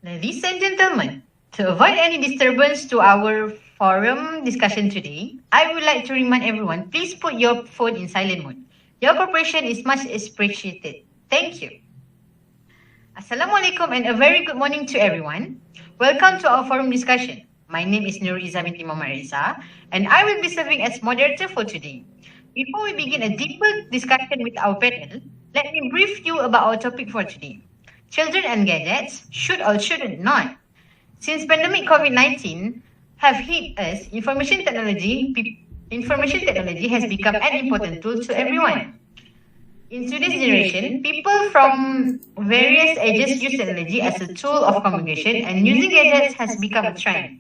Ladies and gentlemen, to avoid any disturbance to our forum discussion today, I would like to remind everyone, please put your phone in silent mode. Your cooperation is much appreciated. Thank you. Assalamualaikum and a very good morning to everyone. Welcome to our forum discussion. My name is Nur Iza binti Muhammad Reza and I will be serving as moderator for today. Before we begin a deeper discussion with our panel, let me brief you about our topic for today. Children and gadgets, should or shouldn't not. Since pandemic COVID-19 have hit us, information technology has become an important tool to everyone. In today's generation, people from various ages use technology as a tool of communication, and using gadgets has become a trend.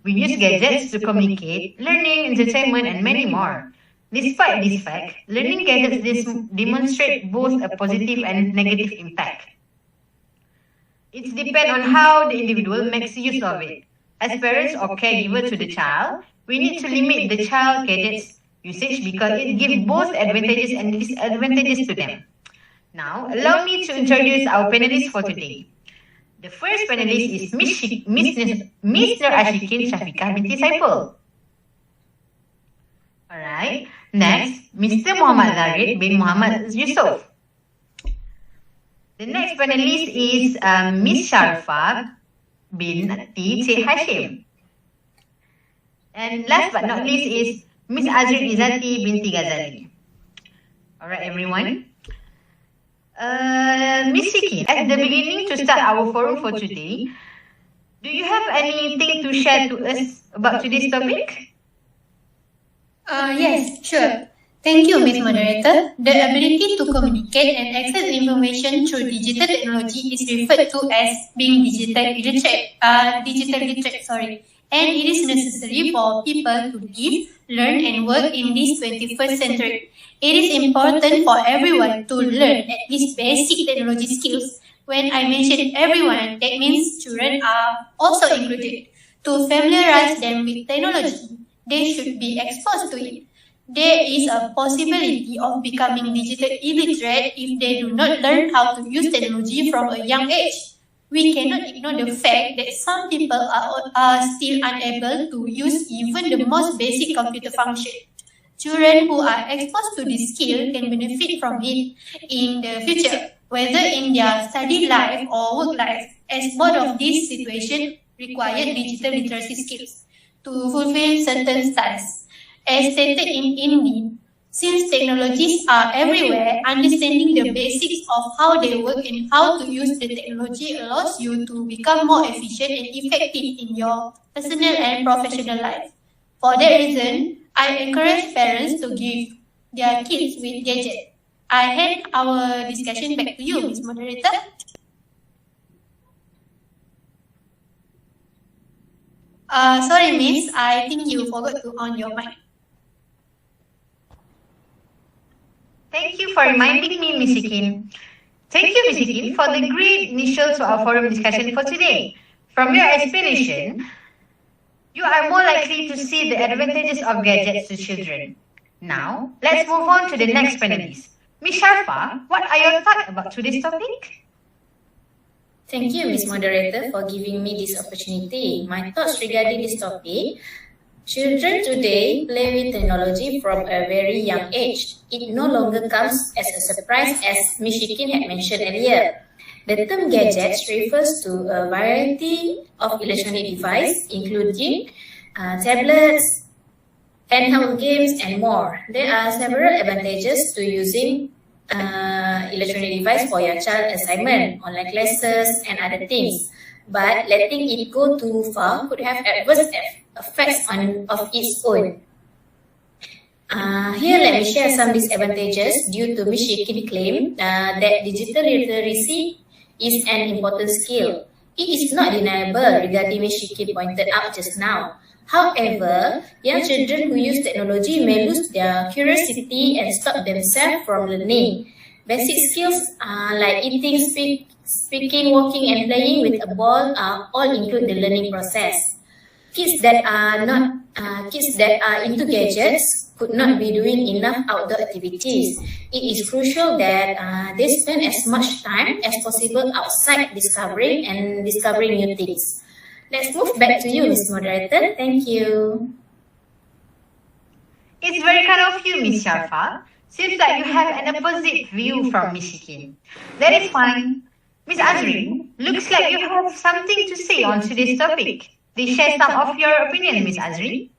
We use gadgets to communicate, learning, entertainment, and many more. Despite this fact, learning gadgets demonstrate both a positive and negative impact. It depends on how the individual makes use of it. As parents or caregiver to the child, we need to limit the child gadgets usage because it gives both advantages and disadvantages to them. Now, allow me to introduce our panelists for today. The first panelist is Mr. Ashikin Shafiqah binti Saipul. Alright. Next, Mr. Muhammad Zarid bin Muhammad Yusuf. The next panelist is Miss Sharfa binti Cik Hashim. And last but not least is Miss Azrin Izzati binti Ghazali. Alright, everyone. Miss Siki, at the beginning to start our forum for today, do you have anything to share to us about today's topic? Yes, sure. Thank you, Ms. Moderator. The ability to communicate and access information through digital technology is referred to as being digital literate, and it is necessary for people to live, learn, and work in this 21st century. It is important for everyone to learn at least basic technology skills. When I mention everyone, that means children are also included. To familiarize them with technology, they should be exposed to it. There is a possibility of becoming digital illiterate if they do not learn how to use technology from a young age. We cannot ignore the fact that some people are still unable to use even the most basic computer function. Children who are exposed to this skill can benefit from it in the future, whether in their study life or work life, as both of these situations require digital literacy skills to fulfill certain tasks. As stated in Indeed, since technologies are everywhere, understanding the basics of how they work and how to use the technology allows you to become more efficient and effective in your personal and professional life. For that reason, I encourage parents to give their kids with gadgets. I hand our discussion back to you, Ms. Moderator. Sorry, Miss, I think you forgot to on your mic. Thank you for reminding me, Miss Ikin. Thank you, Miss Ikin, for the great initial to our forum discussion for today. From your explanation, you are more likely to see the advantages of gadgets to children. Now, let's move on to the next panelist. Miss Sharfa, what are your thoughts about today's topic? Thank you, Ms. Moderator, for giving me this opportunity. My thoughts regarding this topic. Children today play with technology from a very young age. It no longer comes as a surprise, as Ms. Shikin had mentioned earlier. The term gadgets refers to a variety of electronic devices, including tablets, handheld games, and more. There are several advantages to using electronic device for your child assignment, online classes, and other things. But letting it go too far could have adverse effects of its own. Here, let me share some disadvantages due to Ms. Shikin's claim that digital literacy is an important skill. It is not deniable regarding Ms. Shikin pointed out just now. However, young children who use technology may lose their curiosity and stop themselves from learning. Basic skills like eating, speaking, walking, and playing with a ball are all include the learning process. Kids that are not Kids that are into gadgets could not be doing enough outdoor activities. It is crucial that they spend as much time as possible outside discovering new things. Let's move back to you, Ms. Moderator. Thank you. It's very kind of you, Miss Sharfa. Seems like you have an opposite view from Miss Shikin. That is fine. Miss Azrin, looks like you have something to say on today's topic. Please share some of your opinion, Miss Azrin.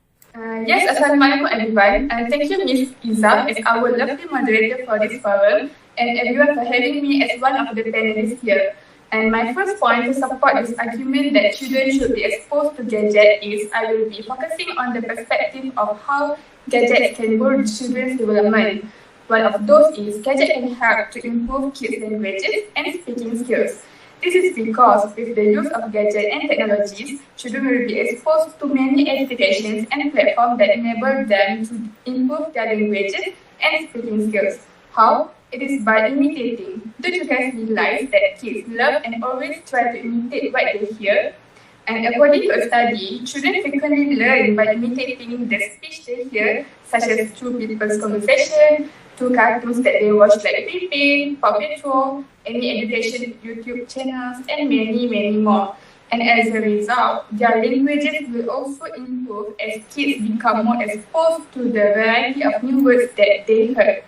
Yes, Assalamualaikum everyone, and thank you Miss Iza as our lovely moderator for this forum, and everyone for having me as one of the panelists here. And my first point to support this argument that children should be exposed to gadgets is I will be focusing on the perspective of how gadgets can boost children's development. One of those is gadgets can help to improve kids' languages and speaking skills. This is because with the use of gadgets and technologies, children will be exposed to many applications and platforms that enable them to improve their languages and speaking skills. How? It is by imitating. Don't you guys realize that kids love and always try to imitate what they hear? And according to a study, children frequently learn by imitating the speech they hear, such as through people's conversation, through cartoons that they watch like Pippin, Paw Patrol, any education YouTube channels, and many, many more. And as a result, their languages will also improve as kids become more exposed to the variety of new words that they heard.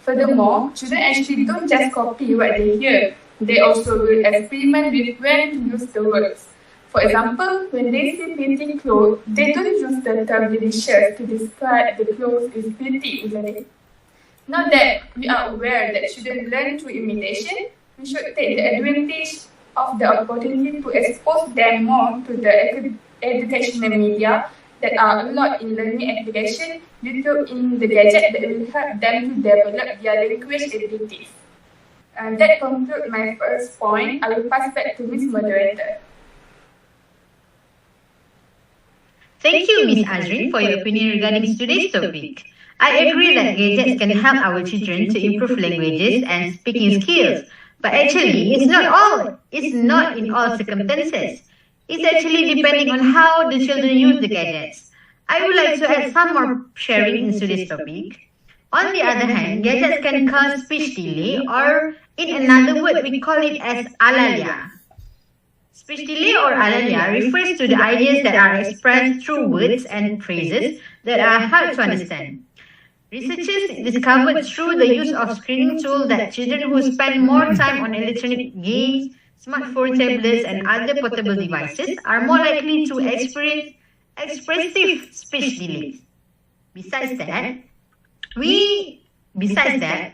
Furthermore, children actually don't just copy what they hear, they also will experiment with when to use the words. For example, when they see pretty clothes, they don't use the term delicious to describe the clothes is pretty, isn't it? Now that we are aware that children learn through imitation, we should take the advantage of the opportunity to expose them more to the educational media that are a lot in learning application, YouTube in the gadget that will help them to develop their language abilities. And that concludes my first point. I will pass back to Ms. Moderator. Thank you, Miss Azrin, for your opinion regarding today's topic. I agree that gadgets can help our children to improve languages and speaking skills, but actually, it's not in all circumstances. It's actually depending on how the children use the gadgets. I would like to add some more sharing into this topic. On the other hand, gadgets can cause speech delay, or in another word, we call it as alalia. Speech delay or alalia refers to the ideas that are expressed through words and phrases that are hard to understand. Researchers discovered through the use of screening tools that children who spend more time on electronic games, smartphone tablets, and other portable devices are more likely to experience expressive speech delays. Besides that,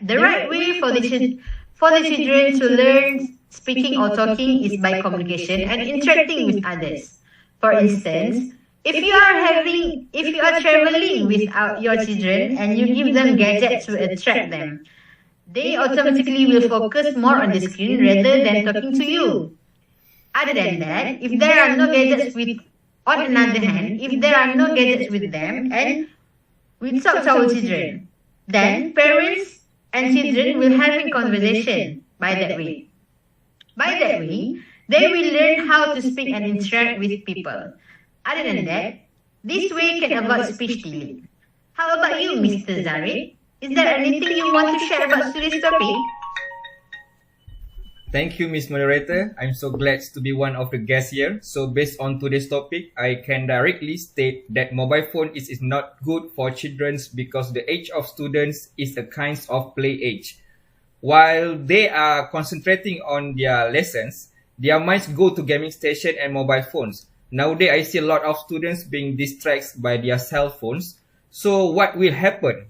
the right way for the children to learn speaking or talking is by communication and interacting with others. For instance, if you are traveling with your children and you give them gadgets to attract them, they automatically will focus more on the screen rather than talking to you. Other than that, if there are no gadgets with them and we talk to our children, then parents and children will have a conversation by that way. By that way, they will learn how to speak and interact with people. Other than that, this way can avoid speech delay. How about you, Mr. Zari? Is there anything you want to share about today's topic? Thank you, Miss Moderator. I'm so glad to be one of the guests here. So based on today's topic, I can directly state that mobile phone is not good for children because the age of students is a kind of play age. While they are concentrating on their lessons, their minds go to gaming station and mobile phones. Nowadays, I see a lot of students being distracted by their cell phones. So what will happen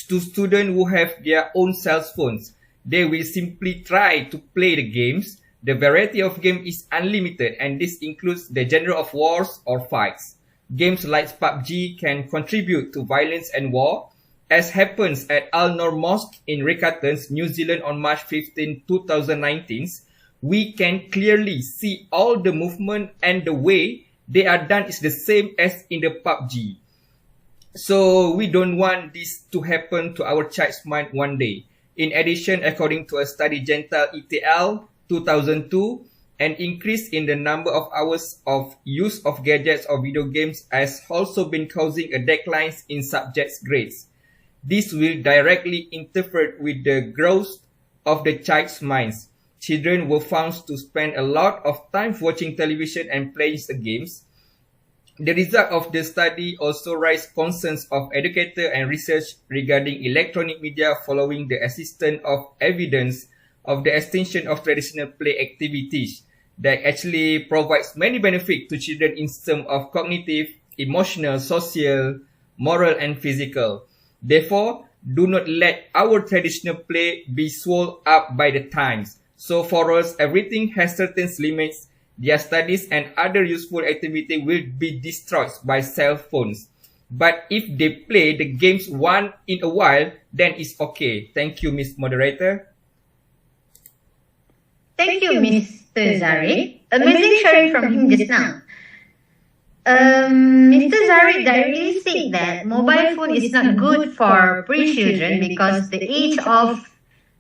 to students who have their own cell phones? They will simply try to play the games. The variety of games is unlimited, and this includes the genre of wars or fights. Games like PUBG can contribute to violence and war, as happens at Al Noor Mosque in Riccarton, New Zealand on March 15, 2019. We can clearly see all the movement and the way they are done is the same as in the PUBG. So we don't want this to happen to our child's mind one day. In addition, according to a study Gentle ETL 2002 An increase in the number of hours of use of gadgets or video games has also been causing a decline in subjects' grades. This will directly interfere with the growth of the child's minds. Children were found to spend a lot of time watching television and playing games. The result of the study also raised concerns of educators and research regarding electronic media following the existence of evidence of the extension of traditional play activities that actually provides many benefits to children in terms of cognitive, emotional, social, moral, and physical. Therefore, do not let our traditional play be swallowed up by the times. So for us, everything has certain limits. Their studies and other useful activity will be destroyed by cell phones. But if they play the games once in a while, then it's okay. Thank you, Ms. Moderator. Thank you, Mr. Zari. Amazing sharing from him just now. Mr. Zari directly said that mobile phone is not good for pre-children because the age of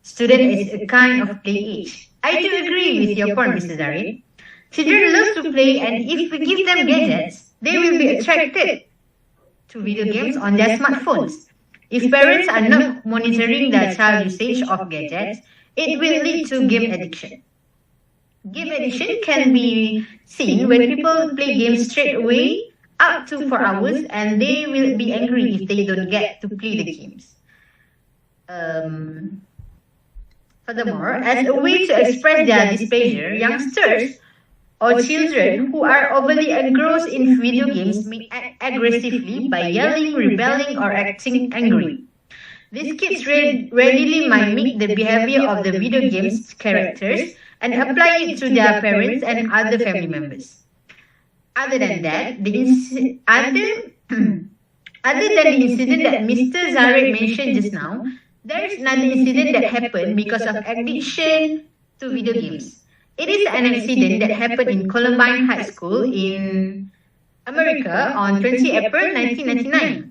student is a kind of play age. I do agree with your point, Mr. Zari. Children love to play, and if we give them gadgets, they will be attracted to video games on their smartphones. If parents are not monitoring their child usage of gadgets, it will lead to game addiction. Game addiction can be seen when people play games straight away up to 4 hours, and they will be angry if they don't get to play the games. Furthermore, as a way to express their displeasure, youngsters or children who are overly engrossed in video games may act aggressively by yelling, rebelling, or acting angry. These kids readily mimic the behavior of the video game's characters and apply it to their parents and other family members. Other than that, other than the incident that Mr. Zarek mentioned just now, there is another incident that happened because of addiction to video games. It is an accident that happened in Columbine High School in America on 20 April 1999.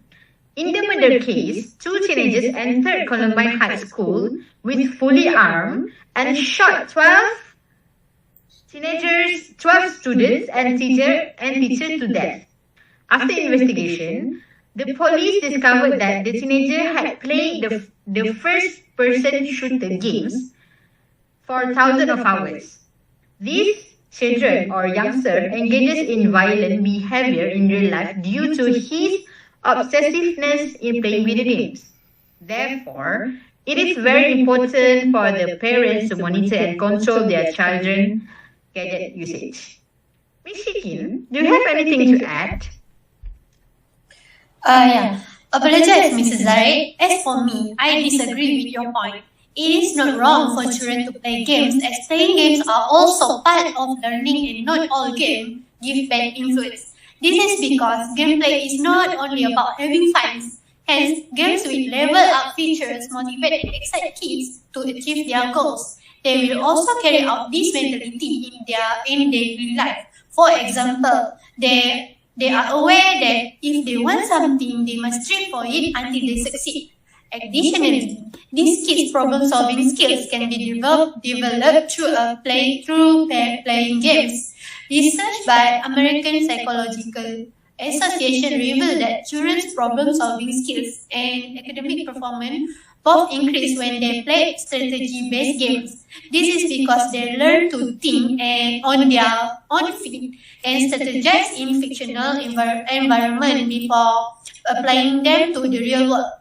In the murder case, 2 teenagers entered Columbine High School with fully armed and shot 12 students and teacher to death. After investigation, the police discovered that the teenager had played the first-person shooter games for thousands of hours. These children or youngsters engages in violent behavior in real life due to his obsessiveness in playing video games. Therefore, it is very important for the parents to monitor and control their children's gadget usage. Ms. Shikin, do you have anything to add? Apologize, Mrs. Zare. As for me, I disagree with your point. It is not wrong for children to play games, as playing games are also part of learning and not all games give bad influence. This is because gameplay is not only about having fun. Hence, games with level up features motivate and excite kids to achieve their goals. They will also carry out this mentality in daily life. For example, they are aware that if they want something, they must strive for it until they succeed. Additionally, these kids' problem-solving skills can be developed through playing games. Research by American Psychological Association revealed that children's problem-solving skills and academic performance both increase when they play strategy-based games. This is because they learn to think on their own feet and strategize in fictional environment before applying them to the real world.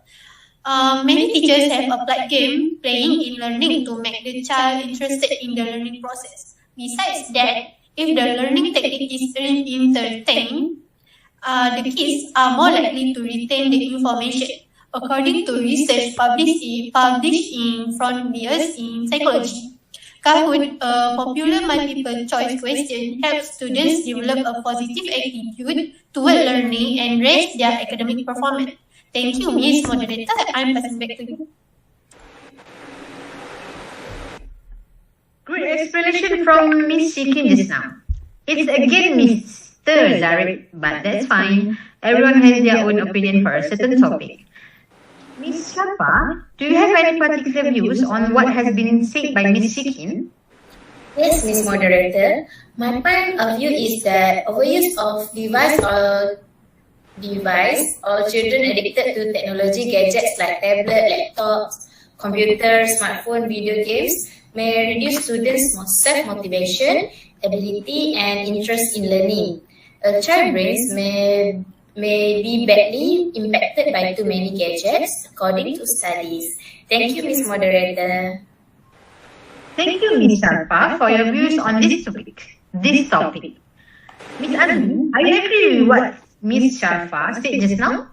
Many teachers have applied game playing in learning to make the child interested in the learning process. Besides that, if the learning technique is entertaining, the kids are more likely to retain the information. According to research published in Frontiers in Psychology, Kahoot, a popular multiple choice question, helps students develop a positive attitude toward learning and raise their academic performance. Thank you, Ms. Moderator. I'm passing back to you. Great explanation from Ms. Shikin just now. It's again Mr. Zarek, but that's fine. Everyone has their own opinion for a certain topic. Ms. Shafa, do you have any particular views on what has been said by Ms. Shikin? Yes, Miss Moderator. My point of view is that overuse of device or children addicted to technology gadgets like tablet, laptops, computers, smartphone, video games may reduce students' self-motivation, ability, and interest in learning. A child brains may be badly impacted by too many gadgets, according to studies. Thank you, Miss Moderator. Thank you, Ms. Sharpa, for your views on this topic. Ms. Azmi, I agree with what Ms. Sharpa said just now.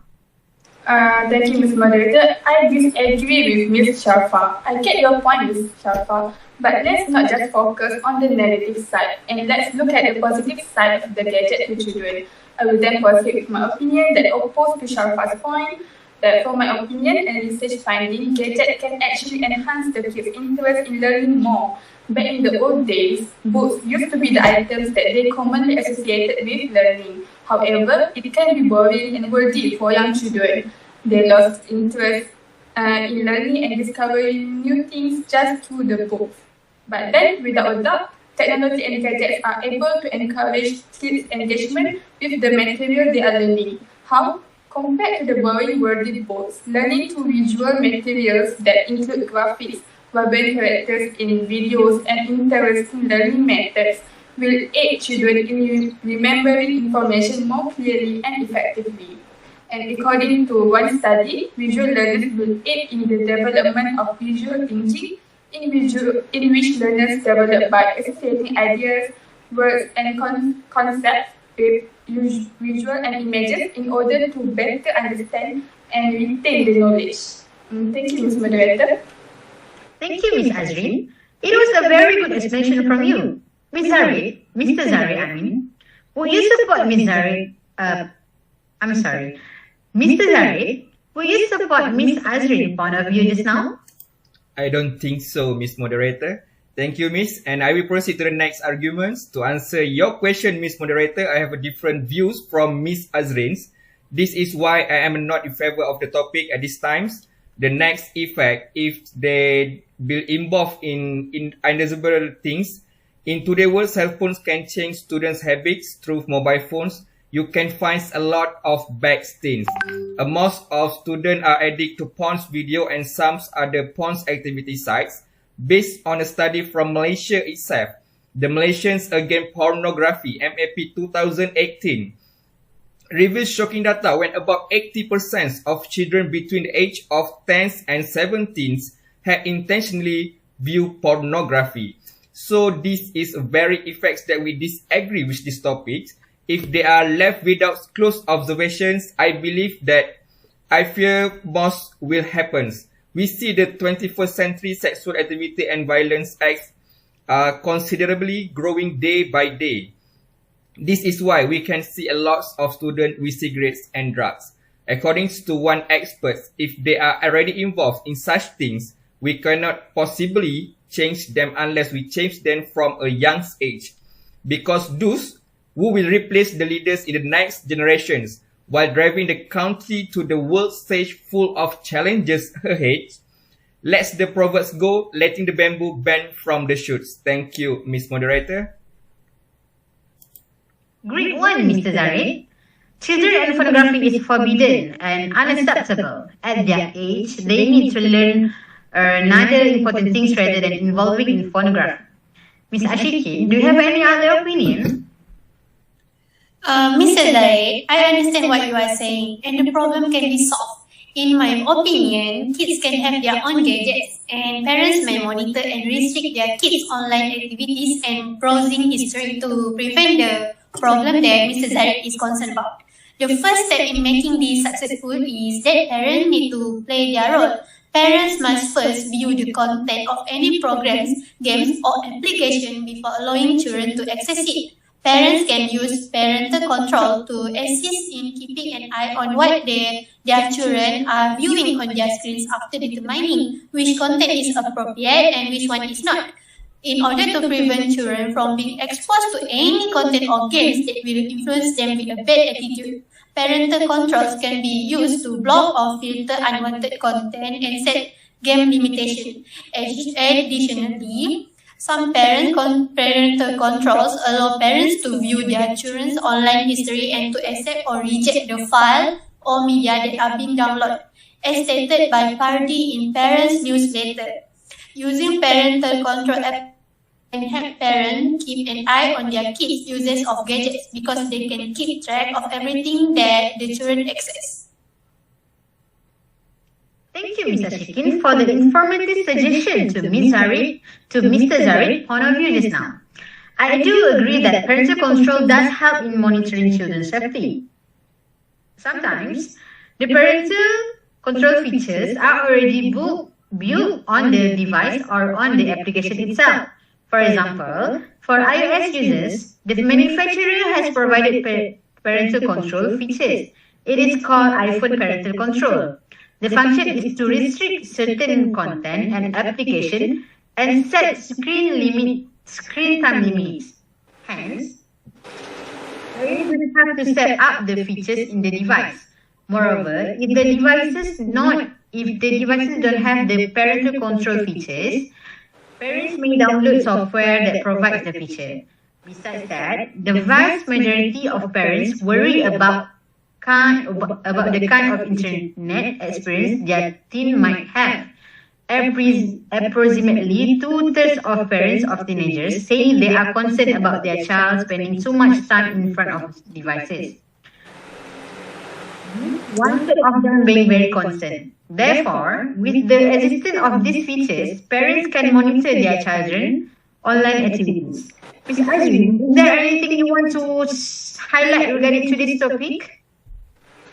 Thank you, Ms. Moderator. I disagree with Ms. Sharfa. I get your point, Ms. Sharfa, but let's not just focus on the negative side, and let's look at the positive side of the gadget to children. I will then proceed with my opinion that opposed to Sharfa's point, that for my opinion and research finding, gadget can actually enhance the kids' interest in learning more. Back in the old days, books used to be the items that they commonly associated with learning. However, it can be boring and wordy for young children. They lost interest in learning and discovering new things just through the books. But then, without a doubt, technology and gadgets are able to encourage kids' engagement with the material they are learning. How? Compared to the boring wordy books, learning through visual materials that include graphics, vibrant characters in videos, and interesting learning methods will aid children in remembering information more clearly and effectively. And according to one study, visual learners will aid in the development of visual thinking, in which learners develop by associating ideas, words, and concepts with visual and images in order to better understand and retain the knowledge. Thank you, Ms. Moderator. Thank you, Ms. Azrin. It was a very good explanation from you. Mr. Zari, would you support Ms. Zari? Mr. Zari, will you support Ms. Azrin's point of view just now? I don't think so, Miss Moderator. Thank you, Miss. And I will proceed to the next arguments. To answer your question, Miss Moderator, I have a different views from Miss Azrin's. This is why I am not in favor of the topic at this time. The next effect, if they will involve in undesirable things, in today's world, cell phones can change students' habits through mobile phones. You can find a lot of bad things. Most of students are addicted to porn video and some other porn activity sites. Based on a study from Malaysia itself, the Malaysians Against Pornography MAP 2018 reveals shocking data when about 80% of children between the age of 10 and 17 had intentionally viewed pornography. So this is a very effects that we disagree with this topic. If they are left without close observations, I believe that I fear most will happen. We see the 21st century sexual activity and violence acts are considerably growing day by day. This is why we can see a lot of students with cigarettes and drugs. According to one expert, if they are already involved in such things, we cannot possibly change them unless we change them from a young age. Because those who will replace the leaders in the next generations while driving the country to the world stage full of challenges ahead. Let the proverbs go, letting the bamboo bend from the shoots. Thank you, Miss Moderator. Great one, Mr. Zari. Children and photography is forbidden and unacceptable. At their age, they need to learn another important things rather than involving in photography. Ms. Ashiki, do you have any other opinion? Mr. Zari, I understand what you are saying, and the problem can be solved. In my opinion, kids can have their own gadgets, and parents may monitor and restrict their kids' online activities and browsing history to prevent the problem that Mr. Zari is concerned about. The first step in making this successful is that parents need to play their role. Parents must first view the content of any programs, games, or application before allowing children to access it. Parents can use parental control to assist in keeping an eye on what their children are viewing on their screens after determining which content is appropriate and which one is not. In order to prevent children from being exposed to any content or games that will influence them with a bad attitude, parental controls can be used to block or filter unwanted content and set game limitation. Additionally, Some parental controls allow parents to view their children's online history and to accept or reject the file or media that are being downloaded, as stated by Pardy in Parents Newsletter. Using parental control app can help parents keep an eye on their kids' uses of gadgets because they can keep track of everything that the children access. Thank you, Mr. Shikin, for the informative suggestion to Mr. Zarid point of view just now. I do agree that parental control does help in monitoring children's safety. Sometimes, the parental control features are already built on the device or on the application itself. For example, for iOS users, the manufacturer has provided parental control features. It is called iPhone Parental Control. The function is to restrict certain content and application and set screen time limits. Hence, parents will have to set up the features in the device. Moreover, if the devices don't have the parental control features, parents may download software that provides the feature. Besides that, the vast majority of parents worry about the kind of internet experience their teen might have. Approximately 2/3 of parents of teenagers say they are concerned about their child spending too much time in front of devices. 1/3 of them being very concerned. Therefore, with the existence of these features, parents can monitor their children's online activities. Ms. Azrin, is there anything you want to highlight regarding to this topic?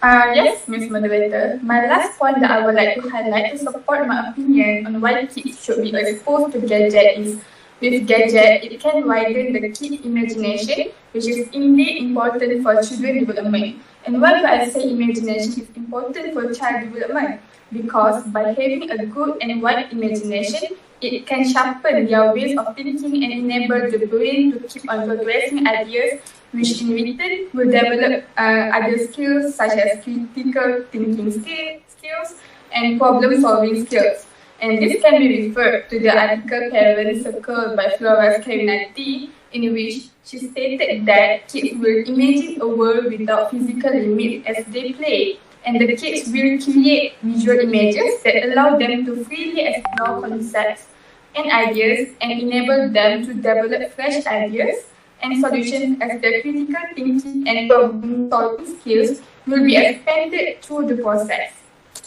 Yes, Ms. Moderator. My last point that I would like to highlight to support my opinion on why kids should be exposed to gadget is, with gadget, it can widen the kid's imagination, which is indeed important for children's development. And why do I say imagination is important for child development? Because by having a good and wide imagination, it can sharpen their ways of thinking and enable the brain to keep on progressing ideas, which in return will develop other skills such as critical thinking skills and problem-solving skills. And this can be referred to the article Parent Circle by Flora Scarinati, in which she stated that kids will imagine a world without physical limits as they play, and the kids will create visual images that allow them to freely explore concepts and ideas and enable them to develop fresh ideas and solutions as their critical thinking and problem-solving skills will be expanded through the process.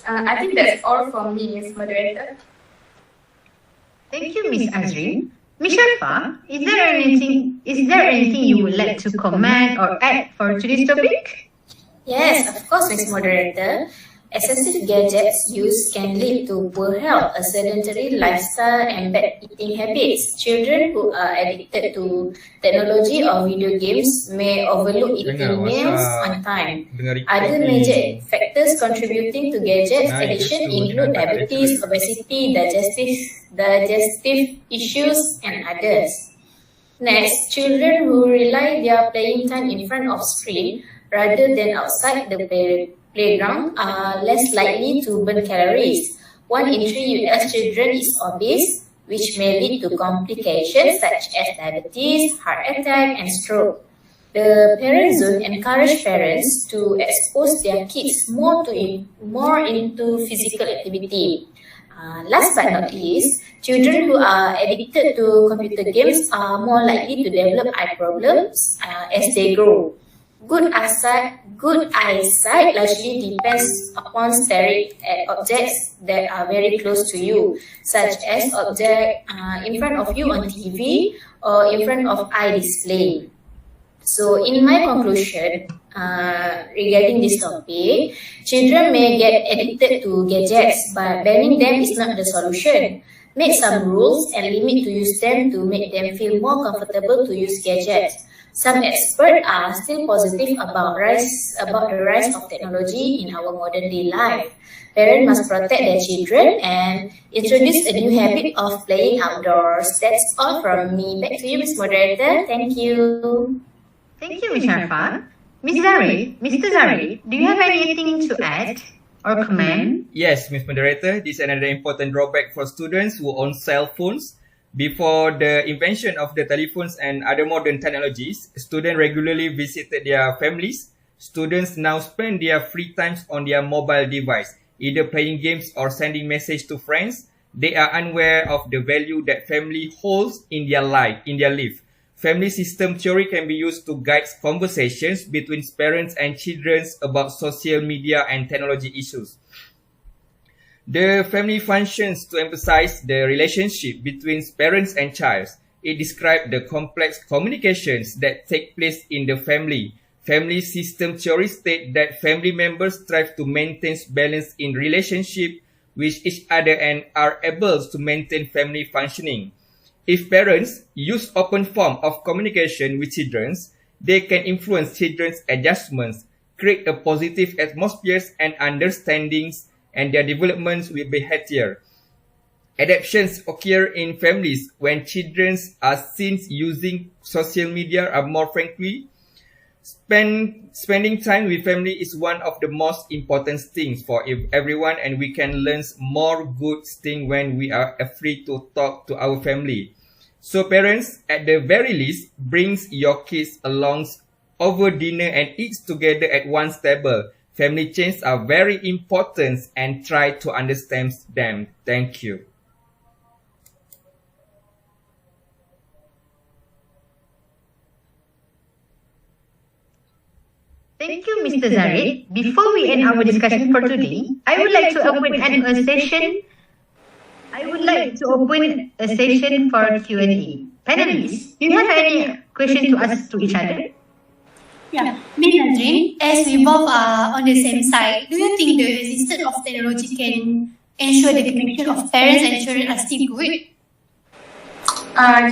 I think that's all from me, Ms. Moderator. Thank you, Ms. Azrin. Ms. Sharfa, is there anything you would like to comment or add for today's topic? Yes, of course, Ms. Moderator. Excessive gadgets use can lead to poor health, a sedentary lifestyle, and bad eating habits. Children who are addicted to technology or video games may overlook eating meals on time. Other major factors contributing to gadget addiction include diabetes, obesity, digestive issues, and others. Next, children who rely their playing time in front of screen rather than outside the playground are less likely to burn calories. 1 in 3 US children is obese, which may lead to complications such as diabetes, heart attack, and stroke. The Parent Zone encourages parents to expose their kids more into physical activity. Last but not least, children who are addicted to computer games are more likely to develop eye problems as they grow. Good eyesight largely depends upon staring at objects that are very close to you, such as objects in front of you on TV or in front of eye display. So in my conclusion regarding this topic, children may get addicted to gadgets, but banning them is not the solution. Make some rules and limit to use them to make them feel more comfortable to use gadgets. Some experts are still positive about the rise of technology in our modern day life. Parents must protect their children and introduce a new habit of playing outdoors. That's all from me. Back to you, Ms. Moderator. Thank you. Thank you, Ms. Sharfa. Mr. Zarid, do you have anything to add or comment? Yes, Ms. Moderator, this is another important drawback for students who own cell phones. Before the invention of the telephones and other modern technologies, students regularly visited their families. Students now spend their free times on their mobile device, either playing games or sending messages to friends. They are unaware of the value that family holds in their life. Family system theory can be used to guide conversations between parents and children about social media and technology issues. The family functions to emphasize the relationship between parents and child. It describes the complex communications that take place in the family. Family system theory states that family members strive to maintain balance in relationship with each other and are able to maintain family functioning. If parents use open form of communication with children, they can influence children's adjustments, create a positive atmosphere and understandings, and their developments will be healthier. Adaptations occur in families when children are seen using social media are more frequently. Spending time with family is one of the most important things for everyone, and we can learn more good things when we are free to talk to our family. So parents, at the very least, brings your kids along over dinner and eat together at one table. Family chains are very important and try to understand them. Thank you. Thank you, Mr. Zarid. Before we end our discussion for today, I would like to open a session. For Q&A. Panelists, do you have any question to ask to each other? Yeah, Ms. Nazrin, as we both are on the same side, do you think the existence of technology can ensure the connection of parents and children are still good?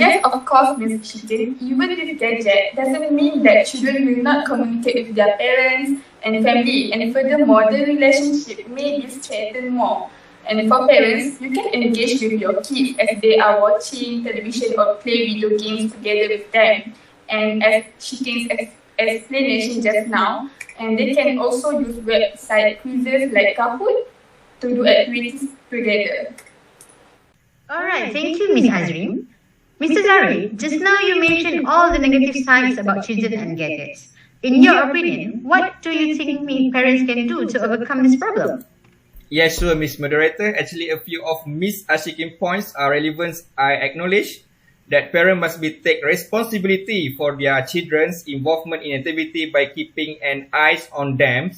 Yes, of course, Ms. Shitin. Even with gadget doesn't mean that children will not communicate with their parents and family, and furthermore, the relationship may be strengthened more. And for parents, you can engage with your kids as they are watching television or play video games together with them. And as Shitin's explanation just now, and they can also use website quizzes like Kahoot to do activities together. Alright, thank you, Ms. Azrin. Mr. Zari, just now you mentioned all the negative sides about children and gadgets. In your opinion, what do you think parents can do to overcome this problem? Yes, sure, Ms. Moderator. Actually, a few of Ms. Ashikin's points are relevant. I acknowledge that parents must take responsibility for their children's involvement in activity by keeping an eye on them.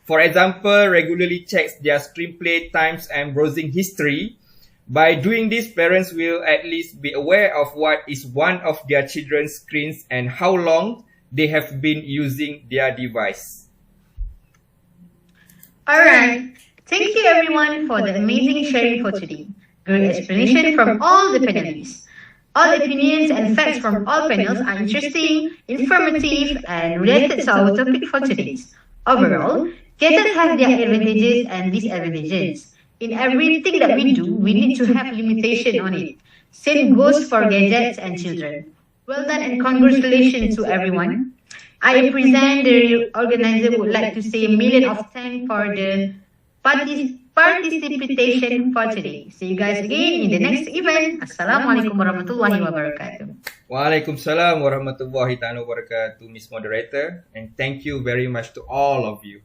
For example, regularly checks their screenplay times and browsing history. By doing this, parents will at least be aware of what is one of their children's screens and how long they have been using their device. Alright. Thank you everyone for the amazing sharing for today. Great explanation from all the panelists. All opinions and facts from all panels are interesting, informative, and related to our topic for today. Overall, gadgets have their advantages and disadvantages. In everything that we do, we need to have limitation on it. Same goes for gadgets and children. Well done and congratulations to everyone. I represent the organizer would like to say a million of thanks for the participation for today. See you guys again in the next event. Assalamualaikum warahmatullahi wabarakatuh. Waalaikumsalam warahmatullahi wabarakatuh, Ms. Moderator, and thank you very much to all of you.